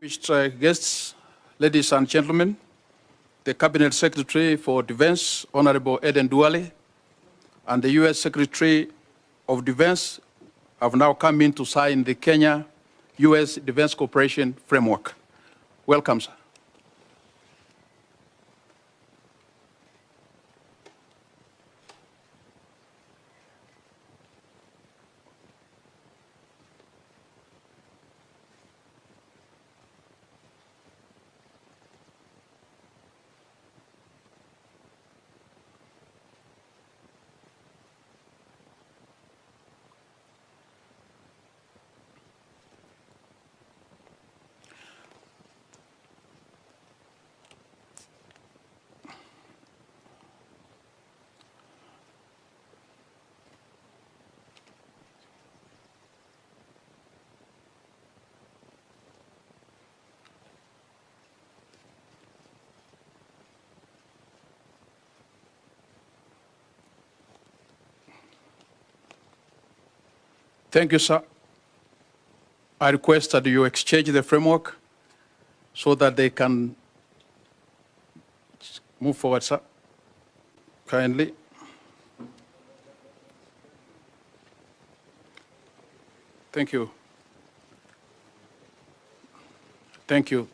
Distinguished guests, ladies and gentlemen, the Cabinet Secretary for Defense, Honorable Aden Duale, and the U.S. Secretary of Defense have now come in to sign the Kenya-U.S. Defense Cooperation Framework. Welcome, sir. Thank you, sir. I request that you exchange the framework so that they can move forward, sir. Kindly. Thank you. Thank you.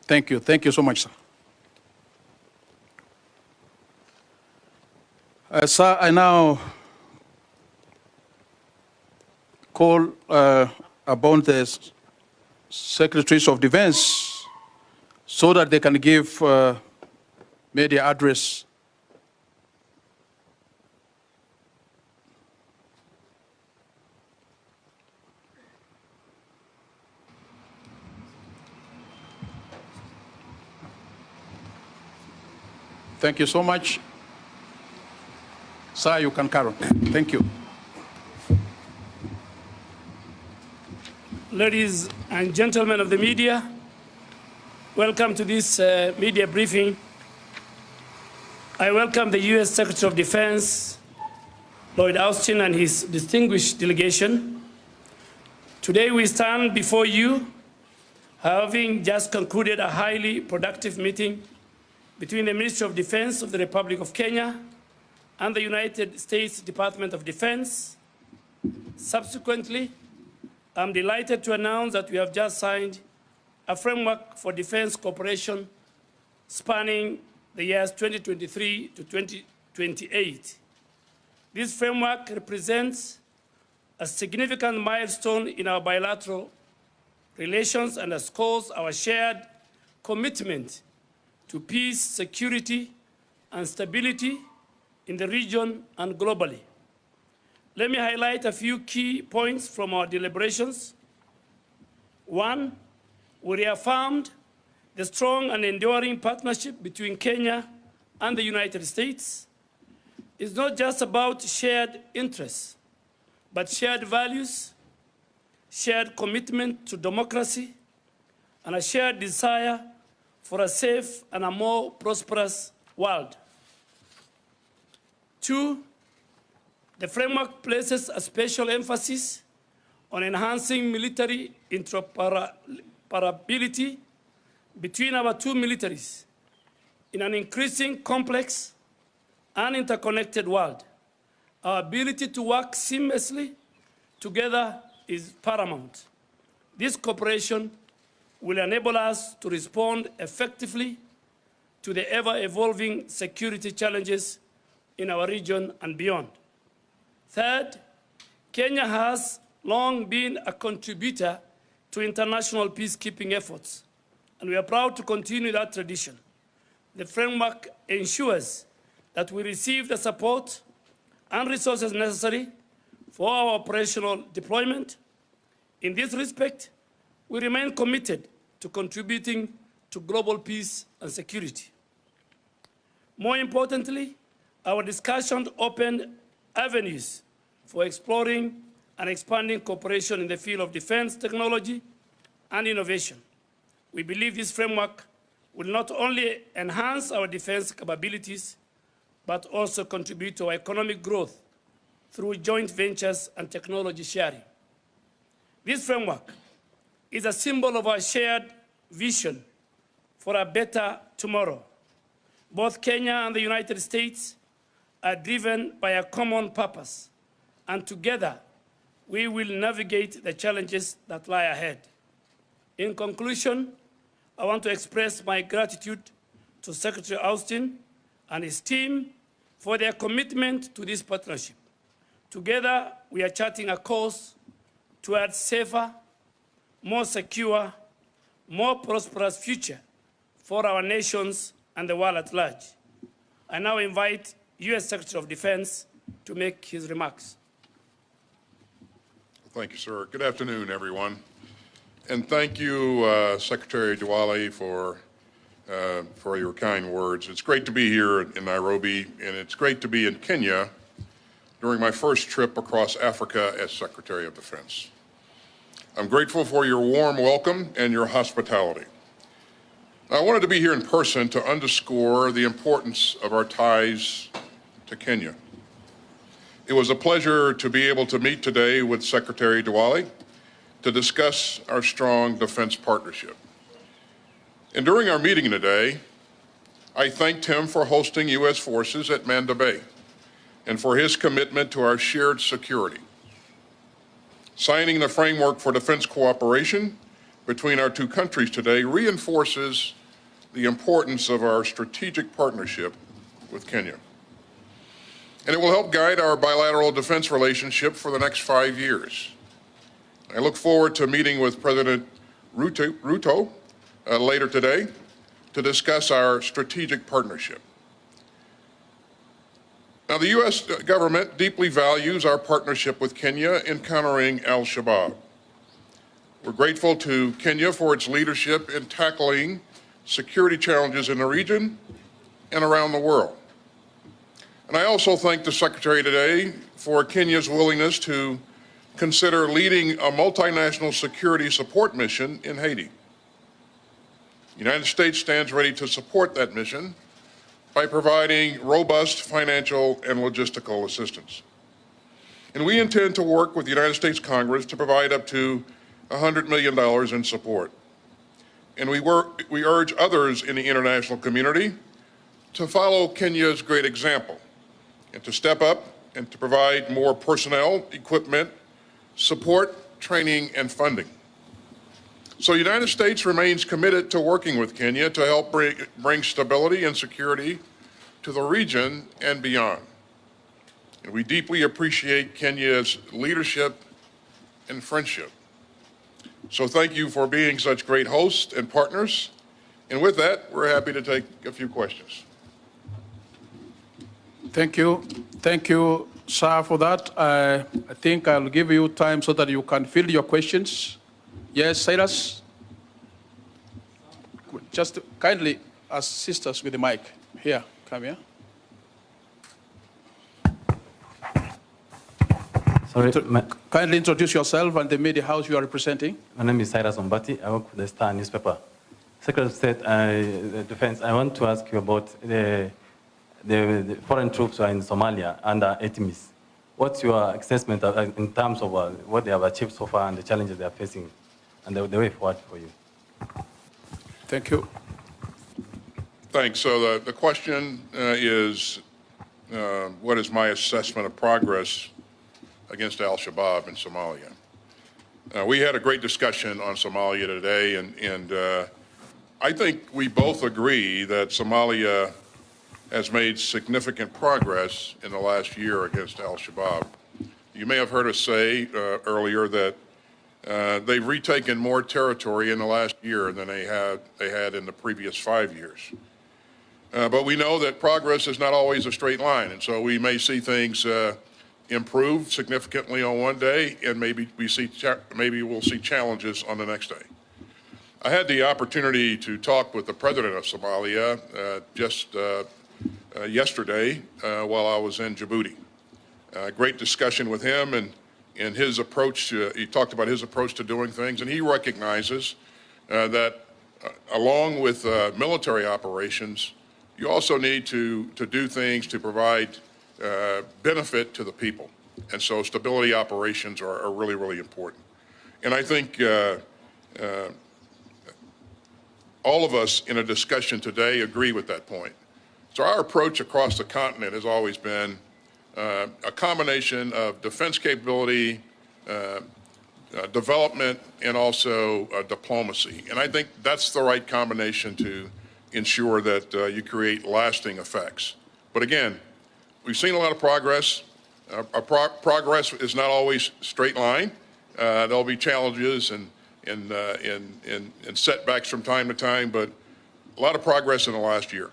Thank you. Thank you so much, sir. Sir, I now call upon the Secretaries of Defense so that they can give media address. Thank you so much. Sir, you can carry on. Thank you. Ladies and gentlemen of the media, welcome to this media briefing. I welcome the U.S. Secretary of Defense, Lloyd, and his distinguished delegation. Today we stand before you, having just concluded a highly productive meeting between the Ministry of Defense of the Republic of Kenya and the United States Department of Defense. Subsequently, I'm delighted to announce that we have just signed a framework for defense cooperation spanning the years 2023 to 2028. This framework represents a significant milestone in our bilateral relations and underscores our shared commitment to peace, security, and stability in the region and globally. Let me highlight a few key points from our deliberations. One, we reaffirmed the strong and enduring partnership between Kenya and the United States. It's not just about shared interests, but shared values, shared commitment to democracy, and a shared desire for a safe and a more prosperous world. Two, the framework places a special emphasis on enhancing military interoperability between our two militaries in an increasing complex and interconnected world. Our ability to work seamlessly together is paramount. This cooperation will enable us to respond effectively to the ever-evolving security challenges in our region and beyond. Third, Kenya has long been a contributor to international peacekeeping efforts, and we are proud to continue that tradition. The framework ensures that we receive the support and resources necessary for our operational deployment. In this respect, we remain committed to contributing to global peace and security. More importantly, our discussion opened avenues for exploring and expanding cooperation in the field of defense technology and innovation. We believe this framework will not only enhance our defense capabilities, but also contribute to our economic growth through joint ventures and technology sharing. This framework is a symbol of our shared vision for a better tomorrow. Both Kenya and the United States are driven by a common purpose, and together we will navigate the challenges that lie ahead. In conclusion, I want to express my gratitude to Secretary Austin and his team for their commitment to this partnership. Together, we are charting a course towards safer, more secure, more prosperous future for our nations and the world at large. I now invite U.S. Secretary of Defense to make his remarks. Thank you, sir. Good afternoon, everyone. And thank you, Secretary Duale, for your kind words. It's great to be here in Nairobi, and it's great to be in Kenya during my first trip across Africa as Secretary of Defense. I'm grateful for your warm welcome and your hospitality. I wanted to be here in person to underscore the importance of our ties to Kenya. It was a pleasure to be able to meet today with Secretary Duale to discuss our strong defense partnership. And during our meeting today, I thanked him for hosting U.S. forces at Manda Bay and for his commitment to our shared security. Signing the framework for defense cooperation between our two countries today reinforces the importance of our strategic partnership with Kenya. And it will help guide our bilateral defense relationship for the next 5 years. I look forward to meeting with President Ruto later today to discuss our strategic partnership. Now, the U.S. government deeply values our partnership with Kenya in countering al-Shabaab. We're grateful to Kenya for its leadership in tackling security challenges in the region and around the world. And I also thank the Secretary today for Kenya's willingness to consider leading a multinational security support mission in Haiti. The United States stands ready to support that mission by providing robust financial and logistical assistance. And we intend to work with the United States Congress to provide up to $100 million in support. And we urge others in the international community to follow Kenya's great example and to step up and to provide more personnel, equipment, support, training, and funding. So the United States remains committed to working with Kenya to help bring stability and security to the region and beyond. And we deeply appreciate Kenya's leadership and friendship. So thank you for being such great hosts and partners. And with that, we're happy to take a few questions. Thank you. Thank you, sir, for that. I think I'll give you time so that you can field your questions. Yes, Cyrus? Just kindly assist us with the mic. Here, come here. Sorry, Kindly introduce yourself and the media house you are representing. my name is Cyrus Ombati. I work with the Star newspaper. Secretary of State, Defense, I want to ask you about the foreign troops who are in Somalia under ATMIS. What's your assessment in terms of what they have achieved so far and the challenges they are facing and the way forward for you? Thank you. Thanks. So the question is, what is my assessment of progress against al-Shabaab in Somalia? We had a great discussion on Somalia today, and I think we both agree that Somalia has made significant progress in the last year against al-Shabaab. You may have heard us say earlier that they've retaken more territory in the last year than they had in the previous 5 years. But we know that progress is not always a straight line, and so we may see things improve significantly on one day, and maybe we'll see challenges on the next day. I had the opportunity to talk with the president of Somalia just yesterday while I was in Djibouti. Great discussion with him and his approach to, he talked about his approach to doing things, and he recognizes that along with military operations, you also need to do things to provide benefit to the people. And so stability operations are really, really important. And I think all of us in a discussion today agree with that point. So our approach across the continent has always been a combination of defense capability, development, and also diplomacy. And I think that's the right combination to ensure that you create lasting effects. But again, we've seen a lot of progress. Progress is not always straight line. There'll be challenges and setbacks from time to time, but a lot of progress in the last year.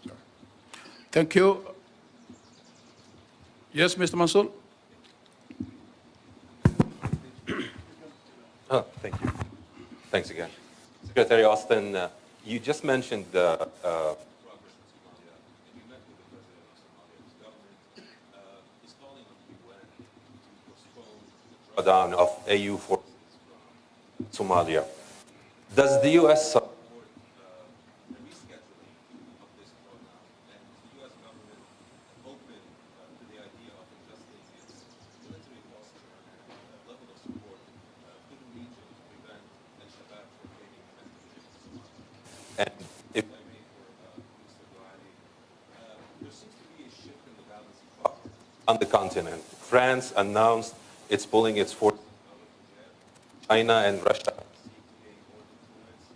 So. Thank you. Yes, Mr. Mansour. Oh, thank you. Thanks again. Secretary Austin, you just mentioned the drawdown of AU forces from Somalia. Does the U.S. support the rescheduling of this drawdown? And is the U.S. government open to the idea of adjusting its military posture and level of support to the region to prevent al-Shabaab from gaining momentum in Somalia? And if I may, for Mr. Duale, there seems to be a shift in the balance of power on the continent. France announced it's pulling its forces out of Niger. China and Russia seek to gain more influence.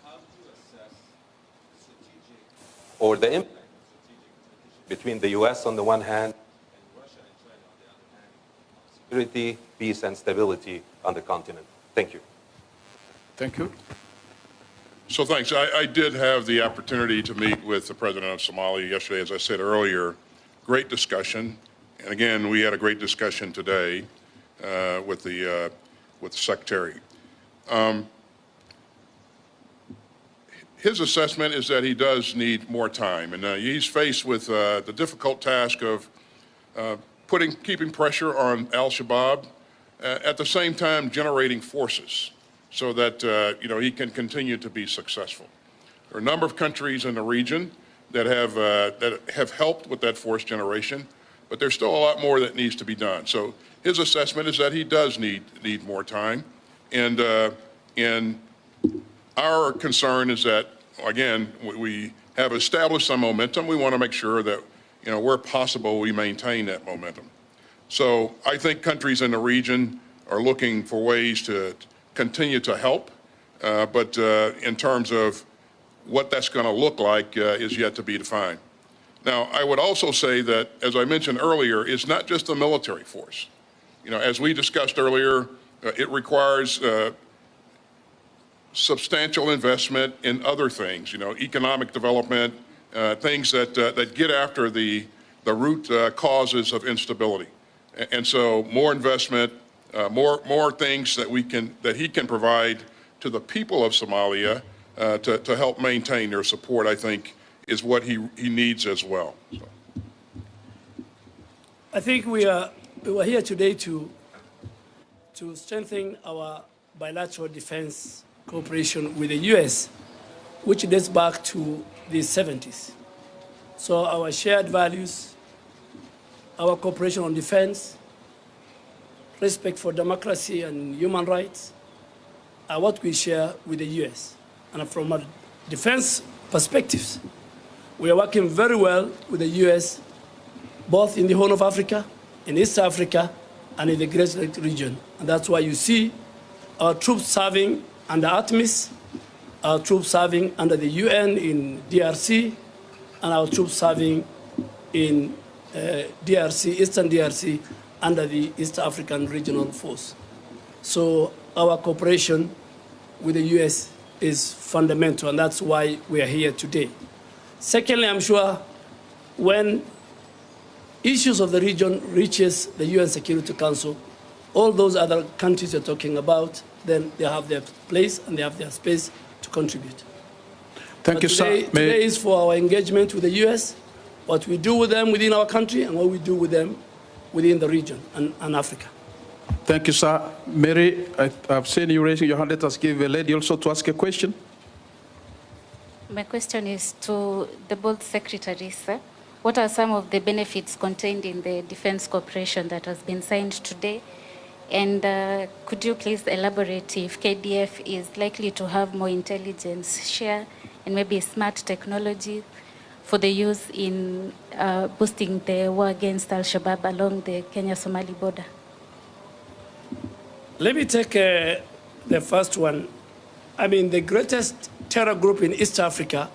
How do you assess the strategic or the impact of strategic competition between the U.S. on the one hand and Russia and China on the other hand on security, peace, and stability on the continent? Thank you. Thank you. So thanks. I did have the opportunity to meet with the president of Somalia yesterday, as I said earlier. Great discussion. And again, we had a great discussion today with the secretary. His assessment is that he does need more time, and he's faced with the difficult task of keeping pressure on al-Shabaab, at the same time generating forces so that he can continue to be successful. There are a number of countries in the region that have helped with that force generation, but there's still a lot more that needs to be done. So his assessment is that he does need more time, and our concern is that, again, we have established some momentum. We want to make sure that where possible we maintain that momentum. So I think countries in the region are looking for ways to continue to help, but in terms of what that's going to look like is yet to be defined. Now, I would also say that, as I mentioned earlier, it's not just the military force. As we discussed earlier, it requires substantial investment in other things, economic development, things that get after the root causes of instability. And so more investment, more things that he can provide to the people of Somalia to help maintain their support, I think, is what he needs as well. So. I think we are here today to strengthen our bilateral defense cooperation with the U.S., which dates back to the 70s. So our shared values, our cooperation on defense, respect for democracy and human rights are what we share with the U.S. And from a defense perspectives, we are working very well with the U.S., both in the Horn of Africa, in East Africa, and in the Great Lakes region. And that's why you see our troops serving under ATMIS, our troops serving under the UN in DRC, and our troops serving in DRC, Eastern DRC, under the East African Regional Force. So our cooperation with the U.S. is fundamental, and that's why we are here today. Secondly, I'm sure when issues of the region reaches the UN Security Council, all those other countries you're talking about, then they have their place and they have their space to contribute. Thank you, sir. Today is for our engagement with the U.S., what we do with them within our country and what we do with them within the region and Africa. Thank you, sir. Mary, I've seen you raising your hand. Let us give a lady also to ask a question. My question is to the both secretaries, sir. What are some of the benefits contained in the defense cooperation that has been signed today? And could you please elaborate if KDF is likely to have more intelligence share and maybe smart technology for the use in boosting the war against Al-Shabaab along the Kenya-Somali border? Let me take the first one. I mean, the greatest terror group in East Africa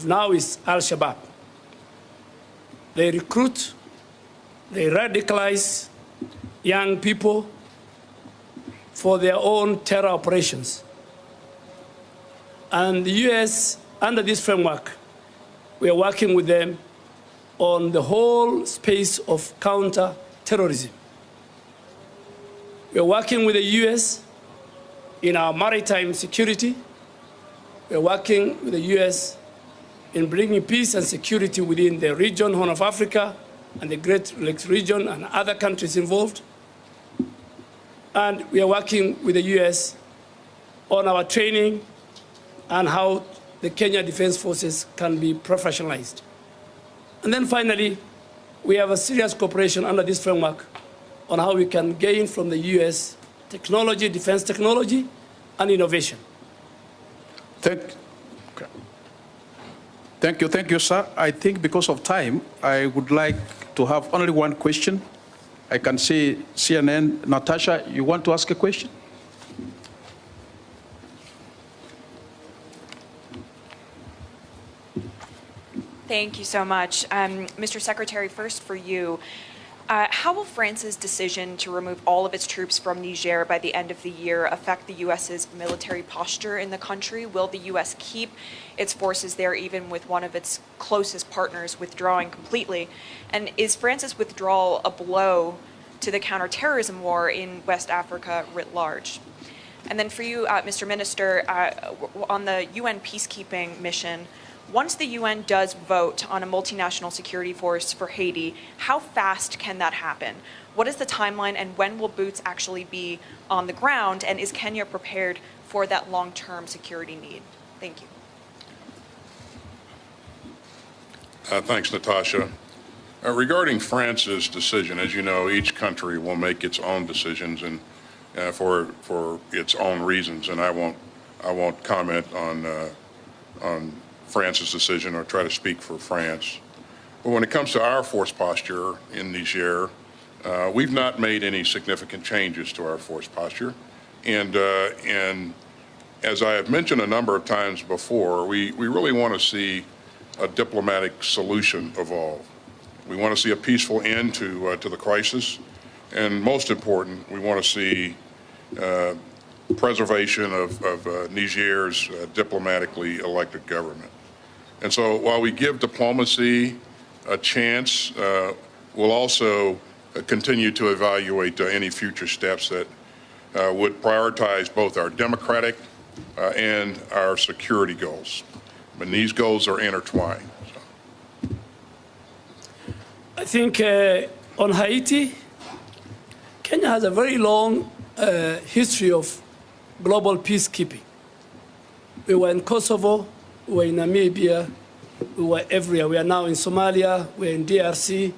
now is Al-Shabaab. They recruit, they radicalize young people for their own terror operations. And the US, under this framework, we are working with them on the whole space of counter-terrorism. We are working with the US in our maritime security. We are working with the US in bringing peace and security within the region, Horn of Africa, and the Great Lakes region, and other countries involved. And we are working with the US on our training and how the Kenya Defense Forces can be professionalized. And then finally, we have a serious cooperation under this framework on how we can gain from the US technology, defense technology, and innovation. Thank you, sir. I think because of time, I would like to have only one question. I can see CNN. Natasha, you want to ask a question? Thank you so much. Mr. Secretary, first for you. How will France's decision to remove all of its troops from Niger by the end of the year affect the U.S.'s military posture in the country? Will the U.S. keep its forces there even with one of its closest partners withdrawing completely? And is France's withdrawal a blow to the counterterrorism war in West Africa writ large? And then for you, Mr. Minister, on the UN peacekeeping mission, once the UN does vote on a multinational security force for Haiti, how fast can that happen? What is the timeline, and when will boots actually be on the ground? And is Kenya prepared for that long-term security need? Thank you. Thanks, Natasha. Regarding France's decision, as you know, each country will make its own decisions and for its own reasons, and I won't comment on France's decision or try to speak for France. But when it comes to our force posture in Niger, we've not made any significant changes to our force posture. And as I have mentioned a number of times before, we really want to see a diplomatic solution evolve. We want to see a peaceful end to the crisis. And most important, we want to see preservation of Niger's diplomatically elected government. And so while we give diplomacy a chance, we'll also continue to evaluate any future steps that would prioritize both our democratic and our security goals. And these goals are intertwined. So. I think on Haiti, Kenya has a very long history of global peacekeeping. We were in Kosovo, we were in Namibia, we were everywhere. We are now in Somalia, we're in DRC.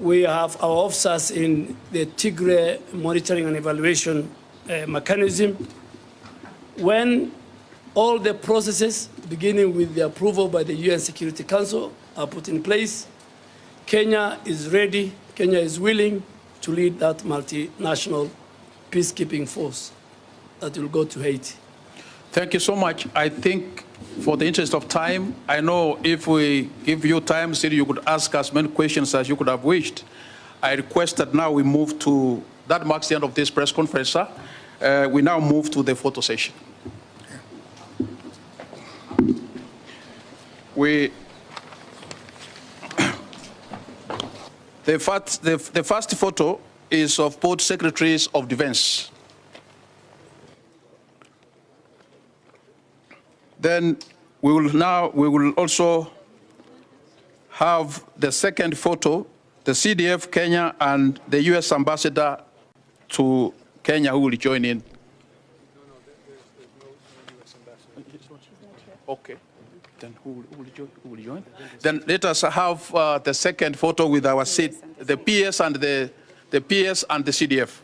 We have our officers in the Tigray monitoring and evaluation mechanism. When all the processes, beginning with the approval by the UN Security Council, are put in place, Kenya is ready, Kenya is willing to lead that multinational peacekeeping force that will go to Haiti. Thank you so much. I think for the interest of time, I know if we give you time, still you could ask as many questions as you could have wished. I request that now we move to, that marks the end of this press conference, sir. We now move to the photo session. The first photo is of both Secretaries of Defense. Then we will also have the second photo, the CDF Kenya and the US ambassador to Kenya who will join in. Okay. Then who will join? Then let us have the second photo with our seat, the PS and the PS and the CDF.